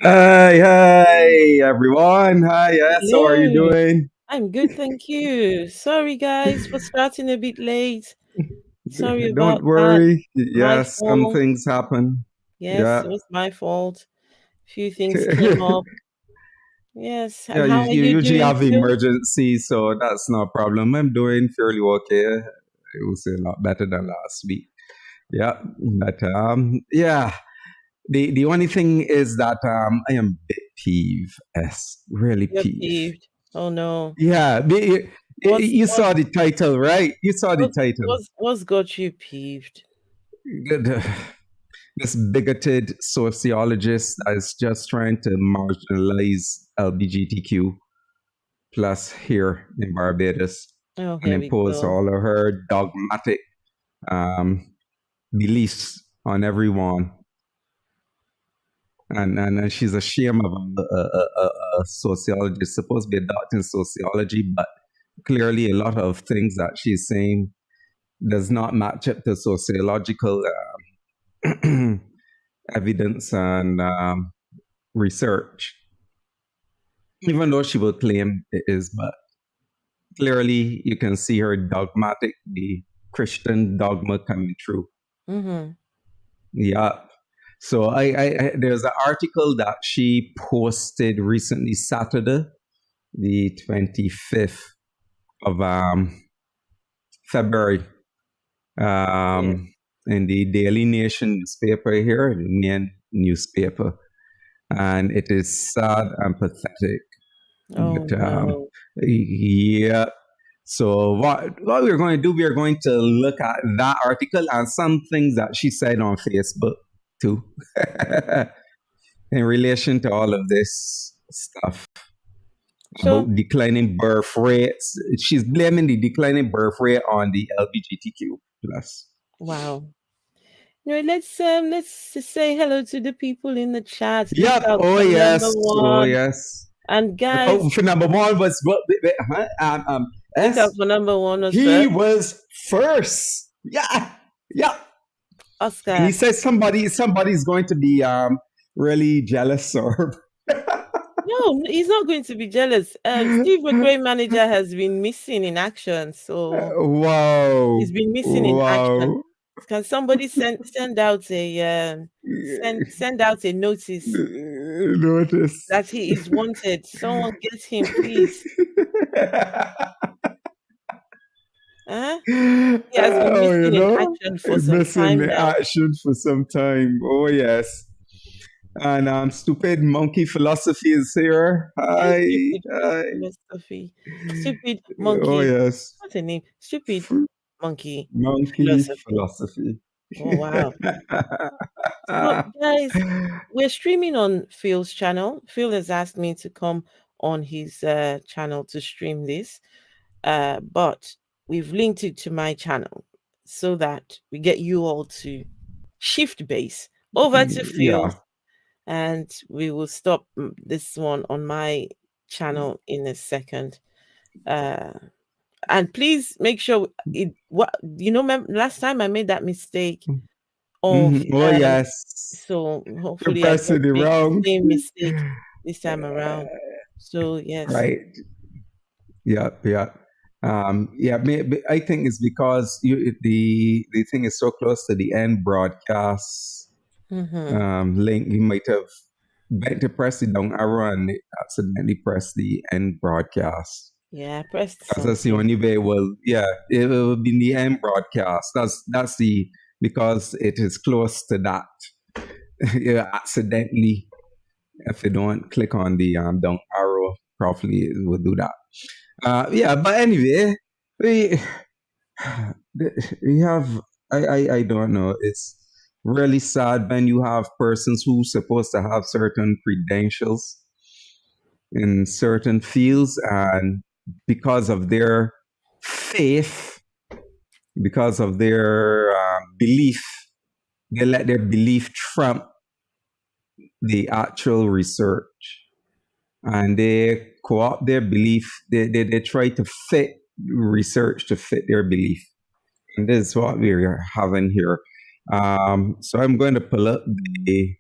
Hi, everyone. Hi, yes, how are you Hello, doing? I'm good, thank you. Sorry, guys, for starting a bit late. Sorry Don't about that. worry. My Yes, some fault. things happen. Yes, it Yeah. was my fault. Few things came up. Yes, Yeah, and how are you you usually doing have too? emergencies, so that's no problem. I'm doing fairly okay. It was a lot better than last week. Yeah. But yeah. The only thing is that I am a bit peeved. Yes, really You're peeved. peeved. Oh no. Yeah, What's you what's saw the title, right? You saw the what's title. what's what's got you peeved? This bigoted sociologist is just trying to marginalize LBGTQ plus here in Barbados Oh, and here we impose go. all of her dogmatic um, beliefs on everyone. And she's ashamed of a sociologist, supposed to be a doctor in sociology, but clearly a lot of things that she's saying does not match up to sociological evidence and research, even though she will claim it is. But clearly, you can see her dogmatic, the Christian dogma coming through. Mm-hmm. Yeah. So there's an article that she posted recently, Saturday, the 25th of February, Yes. um, in the Daily Nation newspaper here, the main newspaper. And it is sad and pathetic. Oh But no. yeah. So what we're going to do, we are going to look at that article and some things that she said on Facebook too, in relation to all of this stuff So about declining birth rates. She's blaming the declining birth rate on the LBGTQ plus. wow. No, let's just say hello to the people in the chat. Look Yep. out Oh for number yes. Oh one. yes. And Oh, guys, for number one was what? Huh? look out S. for number one was He first. was first. Yeah. Yeah. And he Oscar. says somebody's going to be really jealous or No, he's not going to be jealous. Steve McRae manager has been missing in action, so wow. he's been missing in action. Wow. Can somebody send out a send out a notice Notice. that he is wanted? Someone get him, please. Huh? He has been Oh, missing in action for some missing time the now. action for some time. Oh, yes. And stupid monkey philosophy is here. Hi. Stupid Hi. philosophy. Stupid Oh, monkey. yes. What's the name? Stupid monkey Monkey philosophy. philosophy. Oh wow. So guys, we're streaming on Phil's channel. Phil has asked me to come on his channel to stream this. But we've linked it to my channel so that we get you all to shift base over to Yeah. Phil's, and we will stop this one on my channel in a second. Uh, and please make sure it what last time I made that mistake of Oh, yes. so You're hopefully I don't pressing it make the wrong. same mistake this time around. So yes. Right. Yeah, yeah. Yeah, I think it's because the thing is so close to the end broadcast Mm-hmm. link. You might have meant to press the down arrow and accidentally press the end broadcast. Yeah, I pressed That's the something. only way. Well, yeah, it will be in the end broadcast. That's the because it is close to that. You accidentally, if you don't click on the down arrow properly, it will do that. Yeah, but anyway, we we have I don't know. It's really sad when you have persons who supposed to have certain credentials in certain fields, and because of their faith, because of their belief, they let their belief trump the actual research, and they co-opt their belief. They try to fit research to fit their belief. And this is what we're having here. So I'm going to pull up the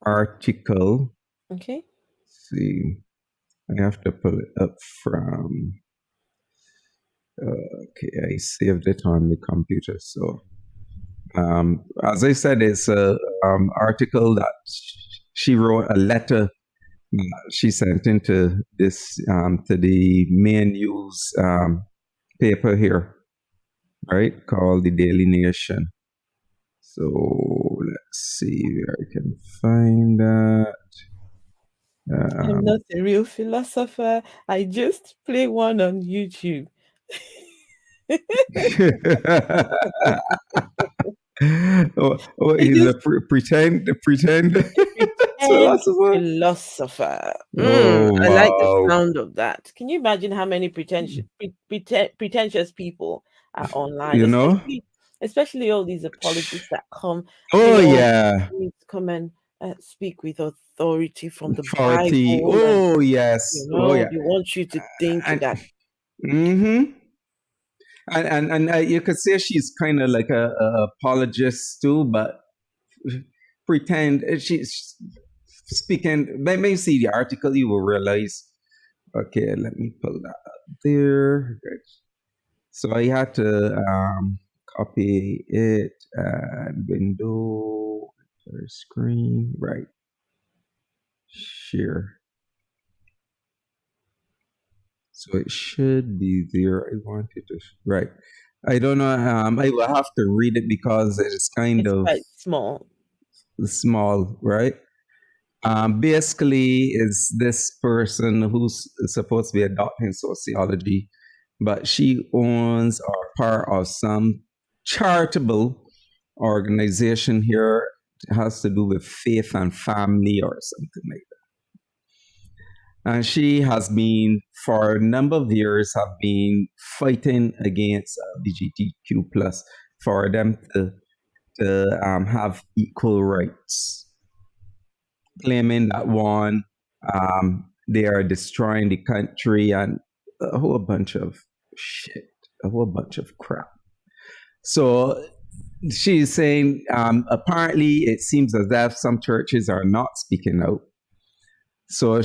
article. Okay. Let's see, I have to pull it up from. Okay, I saved it on the computer. So, as I said, it's a article that she wrote, a letter she sent into this to the main news paper here, right? Called the Daily Nation. So let's see where I can find that. I'm not a real philosopher. I just play one on YouTube. He's a Just pretend pretend philosopher. philosopher. Oh I like the wow! sound of that. Can you imagine how many pretentious people are online, You know? especially all these apologists that come, Oh yeah, you need to come and speak with authority from the 40. Bible, and Oh yes. Oh yeah. they want you to think And that. mm-hmm. And you could say she's kind of like a apologist too, but pretend she's speaking. When you see the article, you will realize. Okay, let me pull that up there. Good. So I had to copy it and window screen, right? Share. So it should be there. I wanted to, right. I don't know. I will have to read it because it's kind It's of quite small. small, right? Basically, is this person who's supposed to be a doctor in sociology, but she owns or part of some charitable organization here. It has to do with faith and family or something like that. And she has been, for a number of years, have been fighting against LBGTQ plus for them to have equal rights, claiming that one, they are destroying the country and a whole bunch of shit, a whole bunch of crap. So she's saying apparently it seems as if some churches are not speaking out. So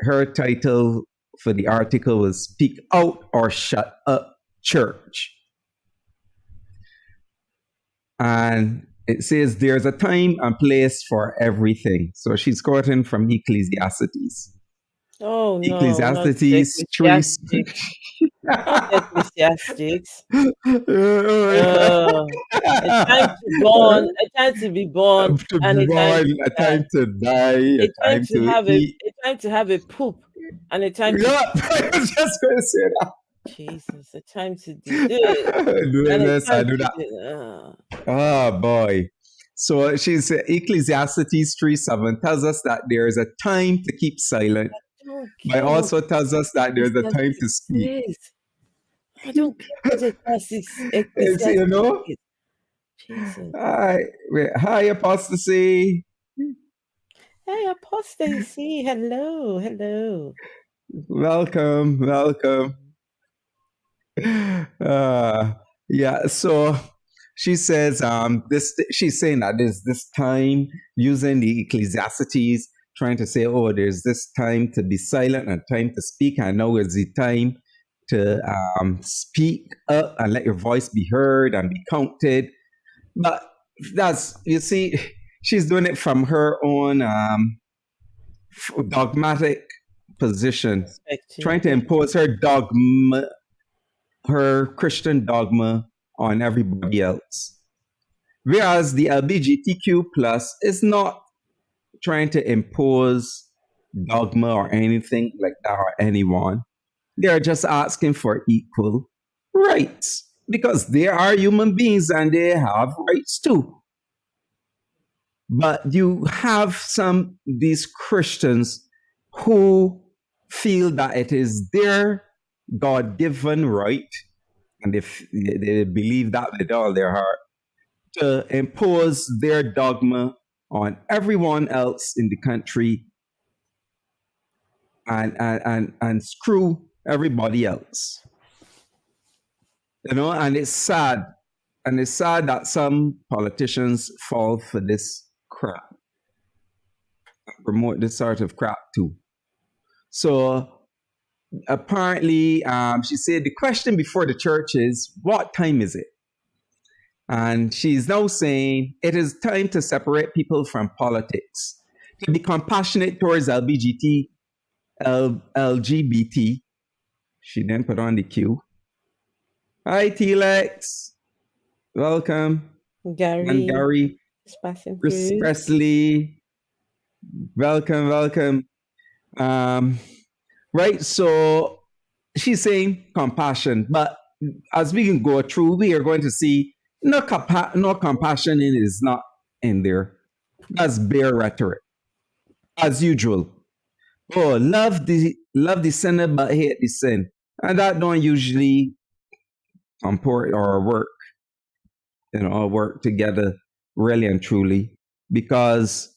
her title for the article was "Speak Out or Shut Up, Church." And it says there's a time and place for everything. So she's quoting from Ecclesiastes. Oh no, not Ecclesiastes 3. ecclesiastics. Not ecclesiastics. Oh, Uh, a time to born, a time to be born, to and be a time born, to a die. time to die, a A time time to to have eat. a time to have a poop, and a time to Yeah, I was just going to say that. Jesus, a time to do this, Do and a this, I time do to that. do. Oh boy. So she's Ecclesiastes 3:7 tells us that there is a time to keep silent, I don't but it care what also tells us that there's a time to Ecclesiastes speak. says. I don't care what It's, Ecclesiastes is. Jesus. hi, hi apostasy. Hey, apostasy. Hello, hello. Welcome, welcome. Uh, yeah, so she says this she's saying that there's this time using the Ecclesiastes, trying to say, oh, there's this time to be silent and time to speak, and now is the time to speak up and let your voice be heard and be counted. But that's, you see, she's doing it from her own dogmatic position, Perspective. trying to Yeah. impose her dogma, her Christian dogma on everybody else. Whereas the LBGTQ plus is not trying to impose dogma or anything like that or anyone. They're just asking for equal rights because they are human beings and they have rights too. But you have these Christians who feel that it is their God given right, and they believe that with all their heart, to impose their dogma on everyone else in the country and screw everybody else. And it's sad. And it's sad that some politicians fall for this crap. promote this sort of crap too. So apparently, she said the question before the church is, what time is it? And she's now saying it is time to separate people from politics, to be compassionate towards LGBT. She then put on the Q. Hi, T-Lex. Welcome. And Gary Gary, is passing Chris through. Presley. Welcome. Right, so she's saying compassion, but as we can go through, we are going to see no compassion is not in there. That's bare rhetoric, as usual. Oh, love the sinner but hate the sin, and that don't usually comport or work together really and truly, because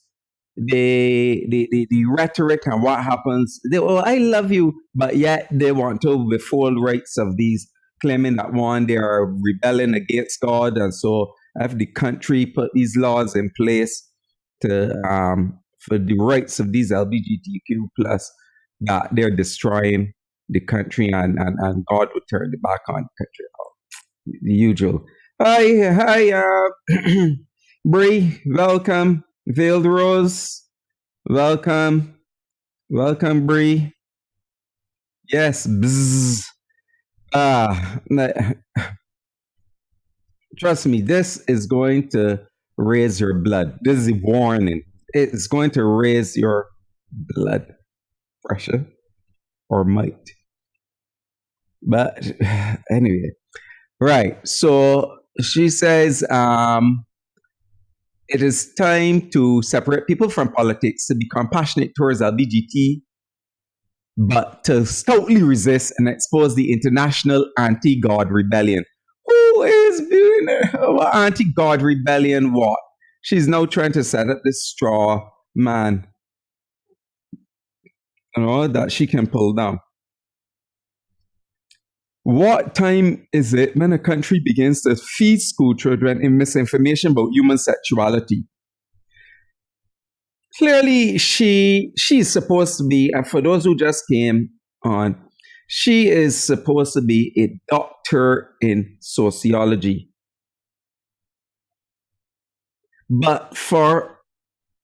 the rhetoric and what happens, I love you, but yet they want to withhold rights of these, claiming that one, they are rebelling against God, and so if the country put these laws in place to for the rights of these LBGTQ plus, that they're destroying the country, and God would turn it back on the country. The usual. Hi, Bree, welcome. Veiled Rose, welcome. Welcome, Bree. Yes, bzzz. Ah, trust me, this is going to raise your blood. This is a warning. It's going to raise your blood pressure, or might. But anyway, right. So she says, it is time to separate people from politics, to be compassionate towards LGBT, but to stoutly resist and expose the international anti-God rebellion. Who is doing anti-God rebellion? What? She's now trying to set up this straw man, that she can pull down. What time is it when a country begins to feed school children in misinformation about human sexuality? Clearly, she's supposed to be, and for those who just came on, she is supposed to be a doctor in sociology. But from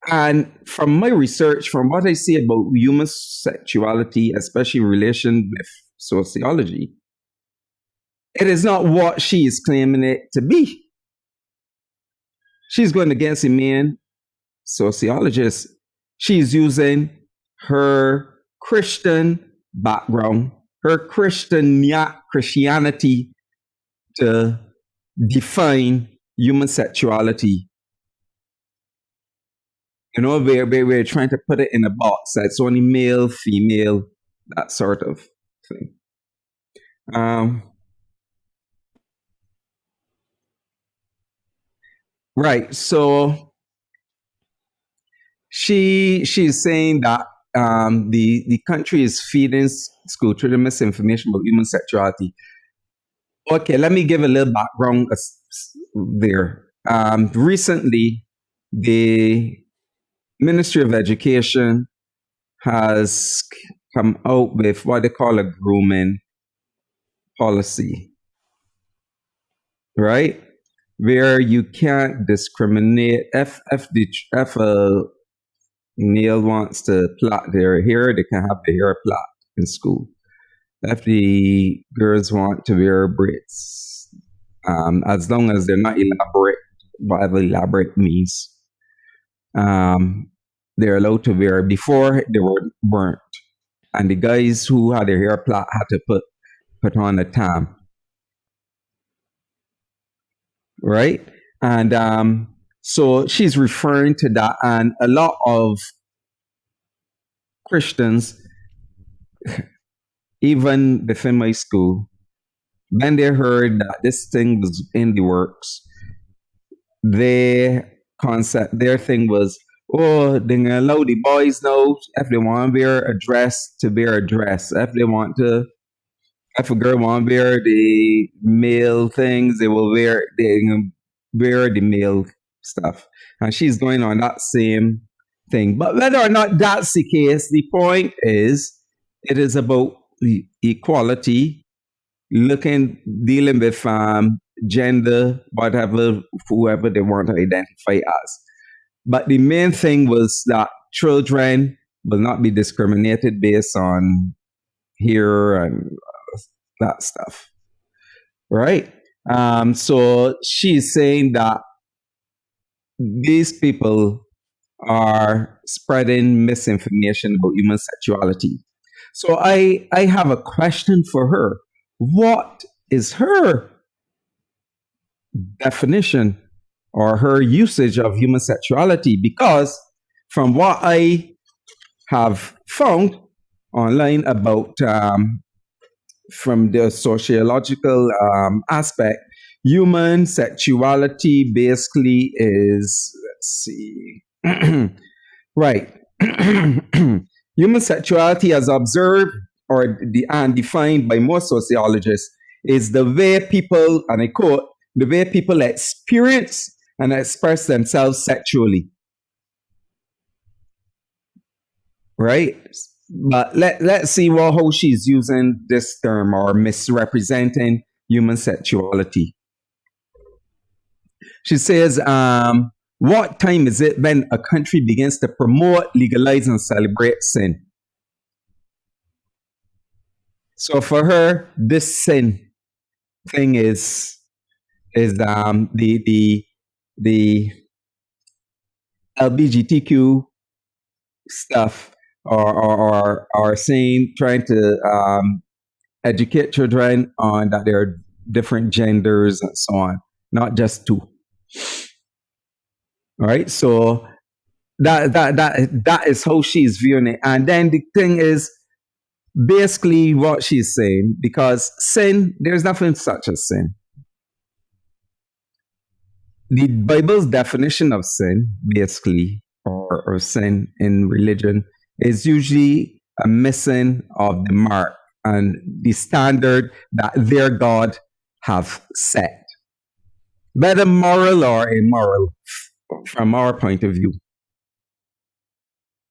my research, from what I see about human sexuality, especially in relation with sociology, it is not what she is claiming it to be. She's going against a main sociologist. She's using her Christian background, her Christianity, to define human sexuality. We're trying to put it in a box that's only male, female, that sort of thing. Right. So she's saying that the country is feeding school children misinformation about human sexuality. Okay, let me give a little background there. Recently, the Ministry of Education has come out with what they call a grooming policy, right? Where you can't discriminate. If a male wants to plait their hair, they can have the hair plait in school. If the girls want to wear braids, as long as they're not elaborate, whatever elaborate means, they're allowed to wear. Before, they weren't. And the guys who had their hair plait had to put on a tam, right? And so she's referring to that, and a lot of Christians, even within my school, when they heard that this thing was in the works, their thing was, oh, they're gonna allow the boys now, if they want to wear a dress, to wear a dress. If a girl want to wear the male things, they can wear the male stuff. And she's going on that same thing. But whether or not that's the case, the point is it is about equality, dealing with gender, whatever, whoever they want to identify as. But the main thing was that children will not be discriminated based on here and that stuff, right? So she's saying that these people are spreading misinformation about human sexuality. So I have a question for her. What is her definition or her usage of human sexuality? Because from what I have found online about from the sociological aspect, human sexuality basically is, let's see, right. Human sexuality, as observed and defined by most sociologists, is the way people, and I quote, the way people experience and express themselves sexually. Right? But let's see how she's using this term or misrepresenting human sexuality. She says, what time is it when a country begins to promote, legalize, and celebrate sin? So for her, this sin thing is the LBGTQ stuff, or saying, trying to educate children on that there are different genders and so on, not just two. All right, so that is how she's viewing it. And then the thing is, basically what she's saying, because sin, there's nothing such as sin. The Bible's definition of sin, basically, or sin in religion, is usually a missing of the mark and the standard that their God have set, whether moral or immoral, from our point of view.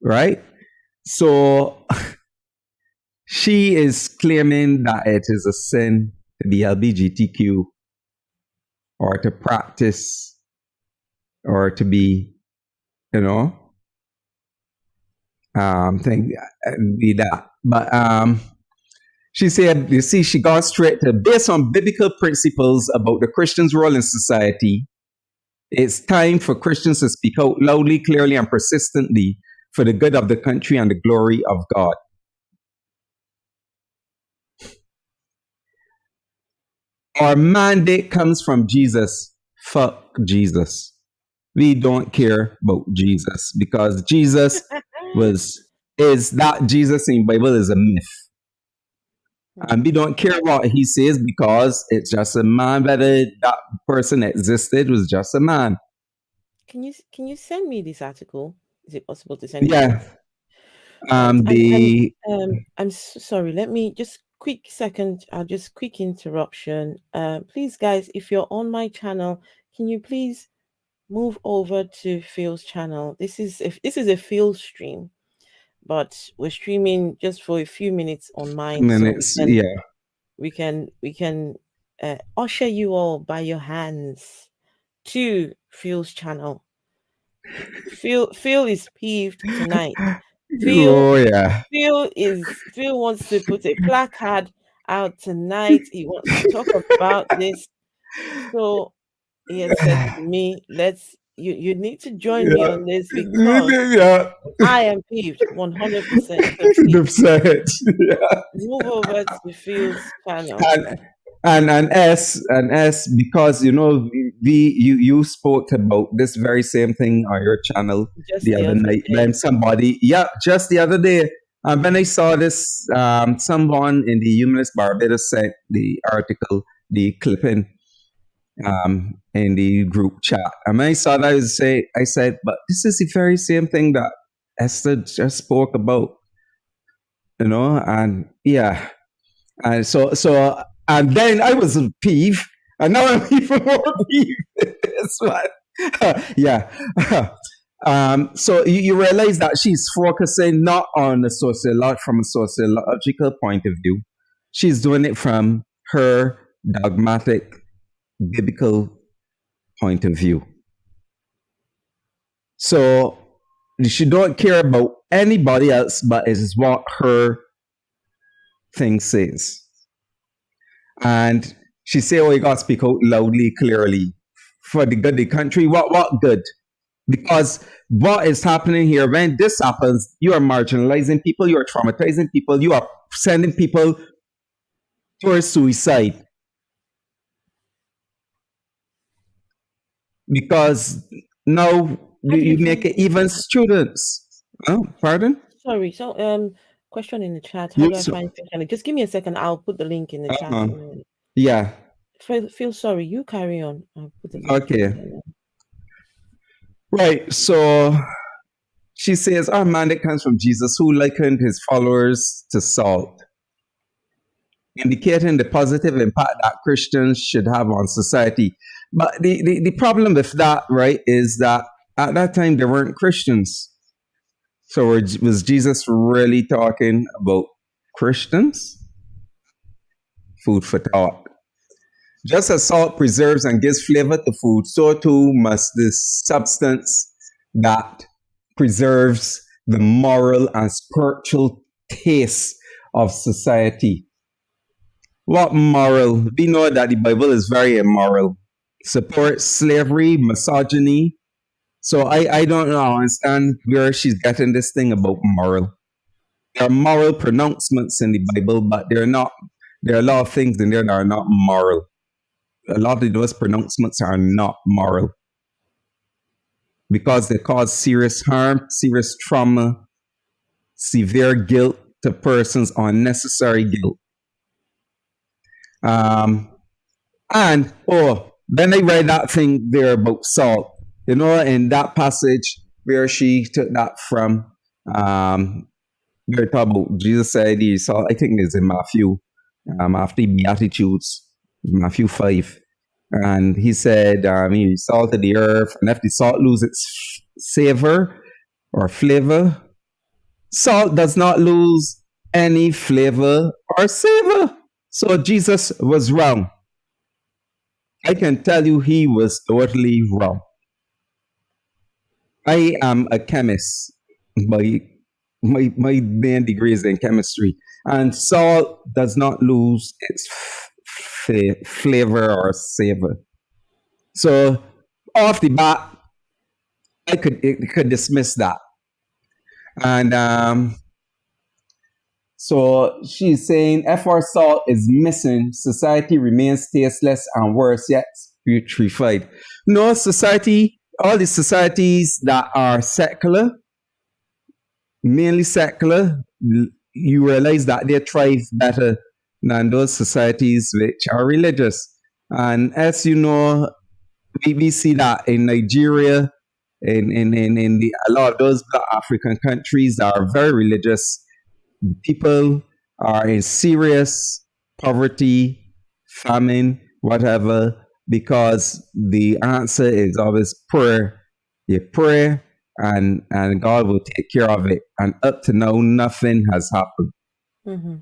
Right? So she is claiming that it is a sin to be LBGTQ or to practice or to be, be that. But she said, you see, she got straight to, based on biblical principles about the Christian's role in society, it's time for Christians to speak out loudly, clearly, and persistently for the good of the country and the glory of God. Our mandate comes from Jesus. Fuck Jesus. We don't care about Jesus, because Jesus is that Jesus in Bible is a myth. And we don't care what he says, because it's just a man. Whether that person existed was just a man. Can you send me this article? Is it possible to send it? Yeah. I'm so sorry. Let me just quick second. Just quick interruption. Please, guys, if you're on my channel, can you please move over to Phil's channel? This is a Phil stream, but we're streaming just for a few minutes on mine. So we can usher you all by your hands to Phil's channel. Phil is peeved tonight. Phil wants to put a placard out tonight. He wants to talk about this. So he has said to me, you need to join me on this, because I am peeved 100%. Move over to Phil's channel. And because you spoke about this very same thing on your channel just the other night. When somebody, just the other day, when I saw this, someone in the Humanist Barbados sent the article, the clipping, in the group chat. And when I saw that, I said, but this is the very same thing that Esther just spoke about, and yeah, and so. And then I was peeved, and now I'm even more peeved. This one. Yeah. So you realize that she's focusing not on from a sociological point of view. She's doing it from her dogmatic, biblical point of view. So she don't care about anybody else, but it is what her thing says. And she say, "Oh, you gotta speak out loudly, clearly, for the good of the country." What good? Because what is happening here, when this happens, you are marginalizing people, you are traumatizing people, you are sending people towards suicide. Because now you make it even students. Oh, pardon? Sorry. So, question in the chat. How do I find Phil channel? Just give me a second. I'll put the link in the chat. Yeah. Feel sorry. You carry on. I'll put the link. Okay. Right. So she says, our mandate comes from Jesus, who likened his followers to salt, indicating the positive impact that Christians should have on society. But the problem with that, right, is that at that time there weren't Christians. So was Jesus really talking about Christians? Food for thought. Just as salt preserves and gives flavor to food, so too must this substance that preserves the moral and spiritual taste of society. What moral? We know that the Bible is very immoral. Supports slavery, misogyny. So I don't understand where she's getting this thing about moral. There are moral pronouncements in the Bible, but they're not. There are a lot of things in there that are not moral. A lot of those pronouncements are not moral because they cause serious harm, serious trauma, severe guilt to persons, unnecessary guilt. And then I read that thing there about salt. You know, in that passage where she took that from, where talk about Jesus said he salt. I think it's in Matthew, after the Beatitudes, Matthew 5. And he said, he salted the earth, and if the salt loses its savor or flavor, salt does not lose any flavor or savor. So Jesus was wrong. I can tell you he was totally wrong. I am a chemist. My main degree is in chemistry. And salt does not lose its flavor or savor. So off the bat, I could dismiss that. And so she's saying, if our salt is missing, society remains tasteless and worse yet, putrefied. No, society, all the societies that are secular, mainly secular, you realize that they thrive better than those societies which are religious. And as you know, we see that in Nigeria, in a lot of those Black African countries that are very religious, people are in serious poverty, famine, whatever, because the answer is always prayer. You pray and God will take care of it. And up to now, nothing has happened. Mm-hmm.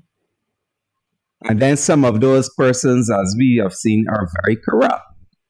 And then some of those persons, as we have seen, are very corrupt.